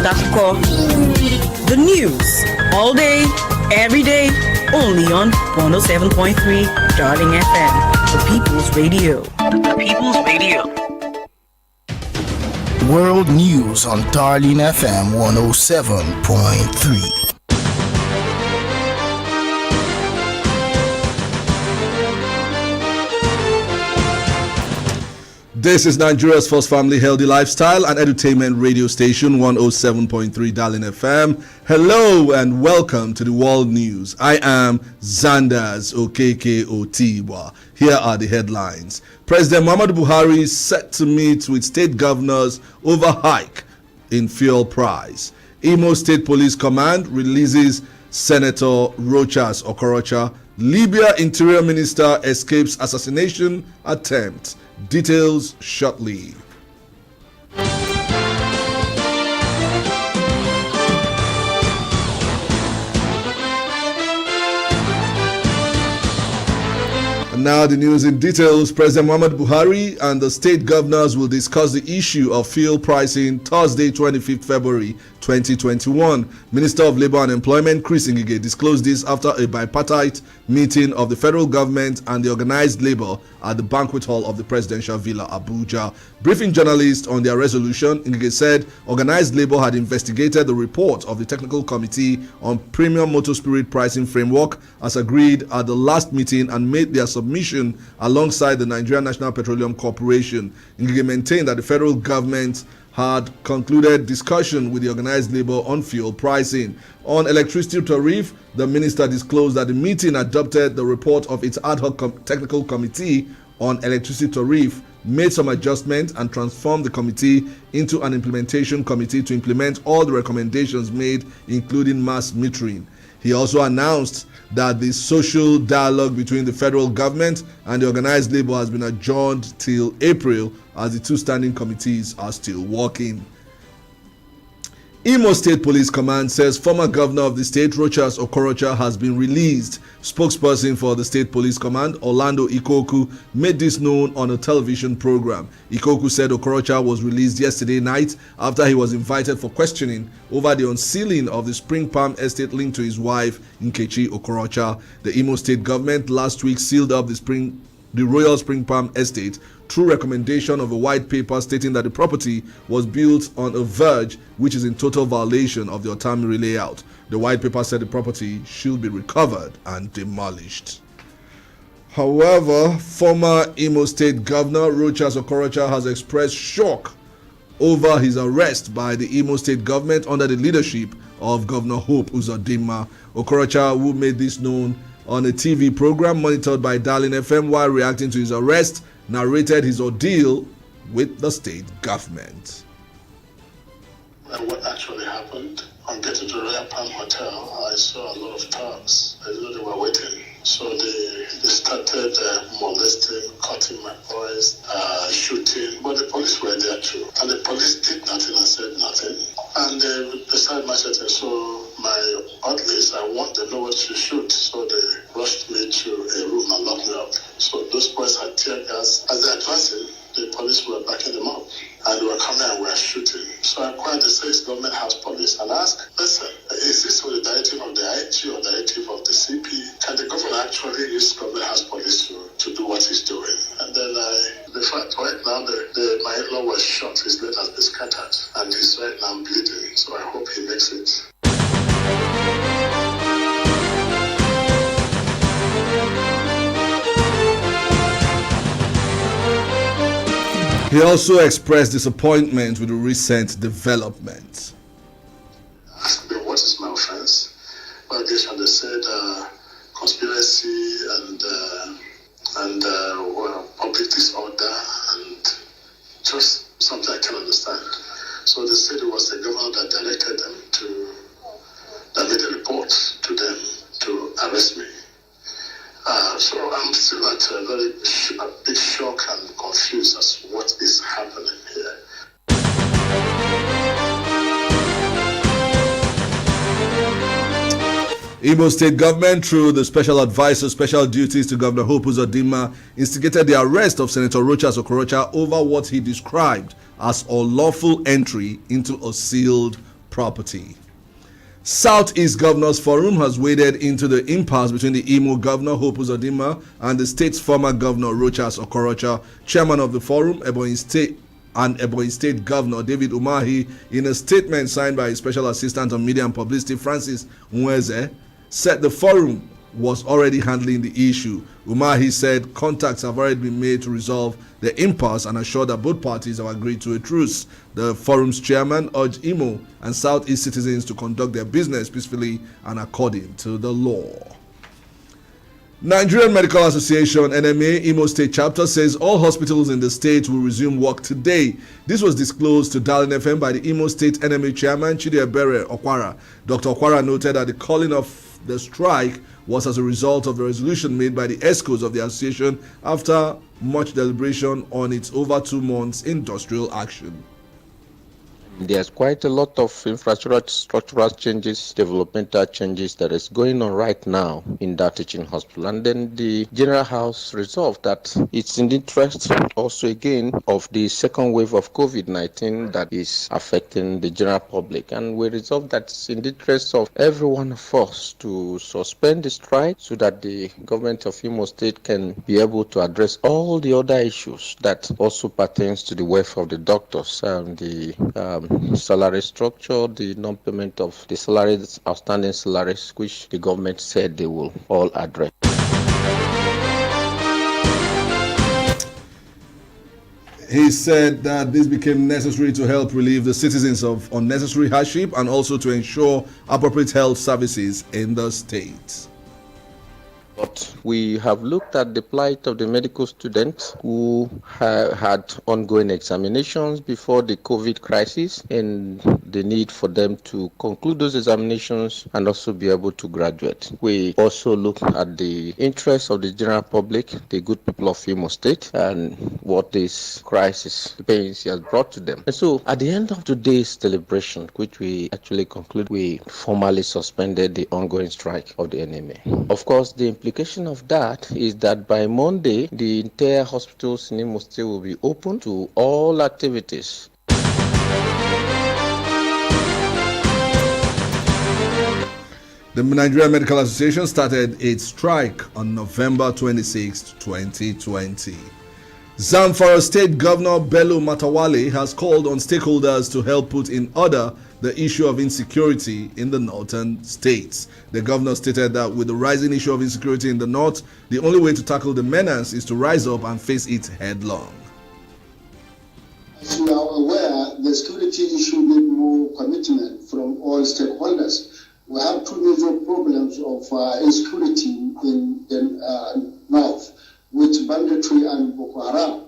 Akko. The news all day, every day, only on 107.3 Darling FM, the People's Radio. The People's Radio. World News on Darling FM 107.3. This is Nigeria's first family healthy lifestyle and entertainment radio station 107.3 Darling FM. Hello and welcome to the world news. I am Zandas, Okeke, Otigba. Here are the headlines. President Muhammadu Buhari is set to meet with state governors over hike in fuel price. Imo State Police Command releases Senator Rochas Okorocha. Libya Interior Minister escapes assassination attempt. Details shortly. And now the news in details. President Muhammadu Buhari and the state governors will discuss the issue of fuel pricing Thursday, 25th February 2021. Minister of Labour and Employment Chris Ngige disclosed this after a bipartite meeting of the federal government and the organized labor at the banquet hall of the presidential villa, Abuja. Briefing journalists on their resolution, Ngige said organized labor had investigated the report of the technical committee on premium motor spirit pricing framework as agreed at the last meeting and made their submission alongside the Nigerian National Petroleum Corporation. Ngige maintained that the federal government had concluded discussion with the organized labor on fuel pricing. On electricity tariff, the minister disclosed that the meeting adopted the report of its ad hoc technical committee on electricity tariff, made some adjustments and transformed the committee into an implementation committee to implement all the recommendations made, including mass metering. He also announced that the social dialogue between the federal government and the organized labor has been adjourned till April as the two standing committees are still working. Imo State Police Command says former governor of the state, Rochas Okorocha, has been released. Spokesperson for the State Police Command, Orlando Ikoku, made this known on a television program. Ikoku said Okorocha was released yesterday night after he was invited for questioning over the unsealing of the Spring Palm estate linked to his wife, Nkechi Okorocha. The Imo State government last week sealed up the Royal Spring Palm estate through recommendation of a white paper stating that the property was built on a verge which is in total violation of the Otamiri layout. The white paper said the property should be recovered and demolished. However, former Imo State Governor Rochas Okorocha has expressed shock over his arrest by the Imo State government under the leadership of Governor Hope Uzodinma. Okorocha, who made this known on a TV program monitored by Darling FM while reacting to his arrest, narrated his ordeal with the state government. What actually happened, on getting to Royal Palm Hotel, I saw a lot of thugs. I know they were waiting. So they started molesting, cutting my voice, shooting. But the police were there too. And the police did nothing and said nothing. And they started macheting. So my orderlies, I want them know what to shoot. So they rushed me to a room and locked me up. So those boys had tear gas. As they advancing, the police were backing them up. And they were coming and were shooting. So I inquired the state government house police and asked, listen, is this for the directive of the IG or directive of the CP? Can the government actually use government house police to do what he's doing? And then the fact right now, my in-law was shot, his leg has been scattered, and he's right now bleeding. So I hope he makes it. He also expressed disappointment with the recent developments. Asked me what is my offense. Well, they said conspiracy and public disorder and just something I can't understand. So they said it was the governor that directed them that made a report to them to arrest me. So I'm still at a very big shock and confused as to what is happening here. Imo State government, through the special advisor, special duties to Governor Hope Uzodinma, instigated the arrest of Senator Rochas Okorocha over what he described as unlawful entry into a sealed property. Southeast Governors Forum has waded into the impasse between the Imo Governor Hope Uzodinma and the state's former Governor Rochas Okorocha. Chairman of the forum, Ebonyi State Governor David Umahi, in a statement signed by his Special Assistant on Media and Publicity Francis Nweze, said the forum was already handling the issue. Umahi said contacts have already been made to resolve the impasse and assured that both parties have agreed to a truce. The forum's chairman urged Imo and Southeast citizens to conduct their business peacefully and according to the law. Nigerian Medical Association NMA Imo State Chapter says all hospitals in the state will resume work today. This was disclosed to Darling FM by the Imo State NMA Chairman Chidiebere Okwara. Dr. Okwara noted that the calling of the strike was as a result of the resolution made by the ESCOs of the association after much deliberation on its over 2 months industrial action. There's quite a lot of structural changes, developmental changes that is going on right now in that teaching hospital. And then the General House resolved that it's in the interest also again of the second wave of COVID-19 that is affecting the general public. And we resolved that it's in the interest of every one of us to suspend the strike so that the government of Imo State can be able to address all the other issues that also pertains to the welfare of the doctors and the salary structure, the non-payment of the salaries, outstanding salaries, which the government said they will all address. He said that this became necessary to help relieve the citizens of unnecessary hardship and also to ensure appropriate health services in the state. But we have looked at the plight of the medical students who had ongoing examinations before the COVID crisis and the need for them to conclude those examinations and also be able to graduate. We also look at the interests of the general public, the good people of Imo State, and what this crisis, the pains has brought to them. And so at the end of today's deliberation, which we actually conclude, we formally suspended the ongoing strike of the NMA. Of course, the implication of that is that by Monday, the entire hospitals in Imo State will be open to all activities. The Nigerian Medical Association started its strike on November 26, 2020. Zamfara State Governor Bello Matawale has called on stakeholders to help put in order the issue of insecurity in the northern states. The governor stated that with the rising issue of insecurity in the north, the only way to tackle the menace is to rise up and face it headlong. As you are aware, the security issue needs more commitment from all stakeholders. We have two major problems of insecurity in the north, with banditry and Boko Haram.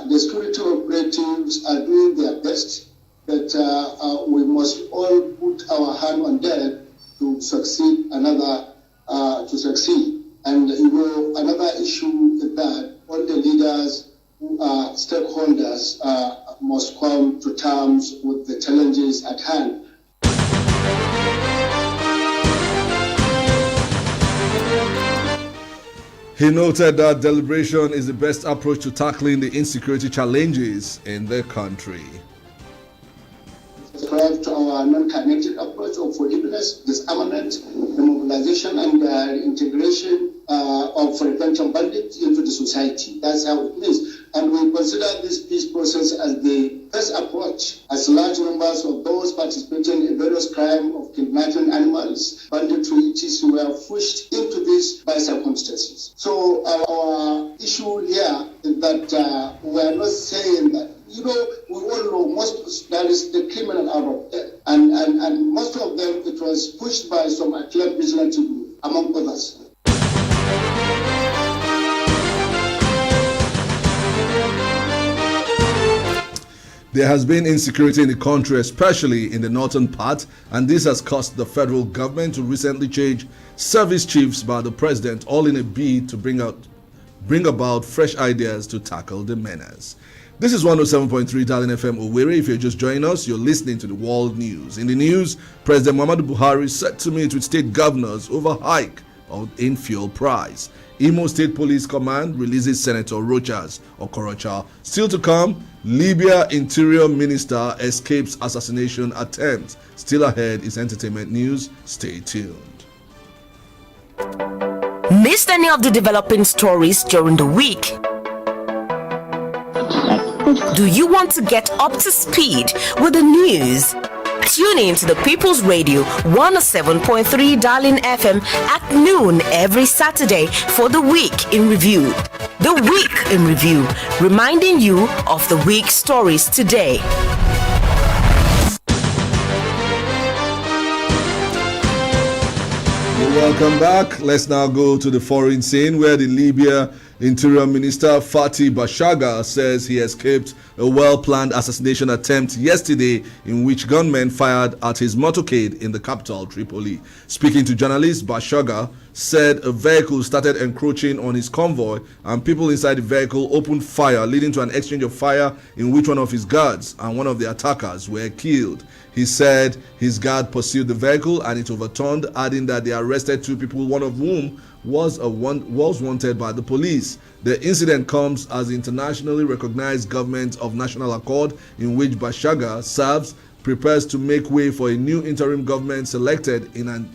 The security operatives are doing their best, but we must all put our hand on deck to succeed. And another issue is that all the leaders who are stakeholders must come to terms with the challenges at hand. He noted that deliberation is the best approach to tackling the insecurity challenges in the country. Subscribe to our non-kinetic approach of forgiveness, disarmament, demobilization, and integration of repentant bandits into the society. That's how it is. And we consider this peace process as the best approach, as large numbers of those participating in various crimes of kidnapping animals, banditry, etc., were pushed into this by circumstances. So our issue here is that we are not saying that, we all know there is the criminal out of there. And most of them, it was pushed by some acclaimed vigilante group, among others. There has been insecurity in the country, especially in the northern part, and this has caused the federal government to recently change service chiefs by the president, all in a bid to bring about fresh ideas to tackle the menace. This is 107.3 Darling FM Owerri. If you're just joining us, you're listening to the world news. In the news, President Muhammadu Buhari set to meet with state governors over hike in fuel price. Imo State Police Command releases Senator Rochas Okorocha. Still to come, Libya Interior Minister escapes assassination attempt. Still ahead is entertainment news. Stay tuned. Missed any of the developing stories during the week? Do you want to get up to speed with the news? Tune in to the People's Radio 107.3 Darling FM at noon every Saturday for the Week in Review. The Week in Review, reminding you of the week's stories today. Welcome back. Let's now go to the foreign scene where the Libya Interior Minister Fatih Bashaga says he escaped a well-planned assassination attempt yesterday in which gunmen fired at his motorcade in the capital, Tripoli. Speaking to journalists, Bashaga said a vehicle started encroaching on his convoy and people inside the vehicle opened fire, leading to an exchange of fire in which one of his guards and one of the attackers were killed. He said his guard pursued the vehicle and it overturned, adding that they arrested two people, one of whom was wanted by the police. The incident comes as the internationally recognized government of National Accord, in which Bashaga serves, prepares to make way for a new interim government selected in an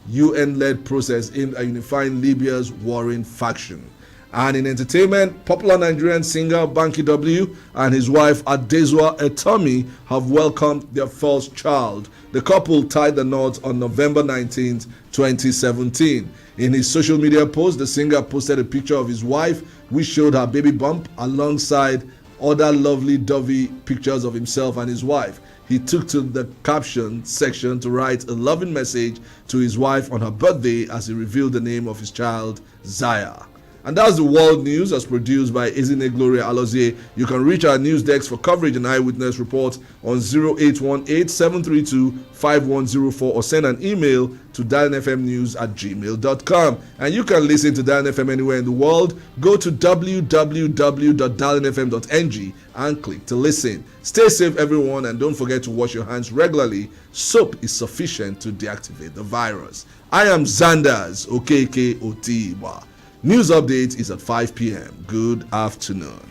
UN-led process aimed at unifying Libya's warring faction. And in entertainment, popular Nigerian singer Banky W and his wife Adezua Etomi have welcomed their first child. The couple tied the knot on November 19, 2017. In his social media post, the singer posted a picture of his wife, which showed her baby bump alongside other lovely dovey pictures of himself and his wife. He took to the caption section to write a loving message to his wife on her birthday as he revealed the name of his child, Zaya. And that's the world news as produced by Ezine Gloria Alozie. You can reach our news desk for coverage and eyewitness reports on 0818-732-5104 or send an email to darlinfmnews@gmail.com. And you can listen to Darlin FM anywhere in the world. Go to www.darlinfm.ng and click to listen. Stay safe, everyone, and don't forget to wash your hands regularly. Soap is sufficient to deactivate the virus. I am Zandas, Okeke, Otigba. News update is at 5 p.m. Good afternoon.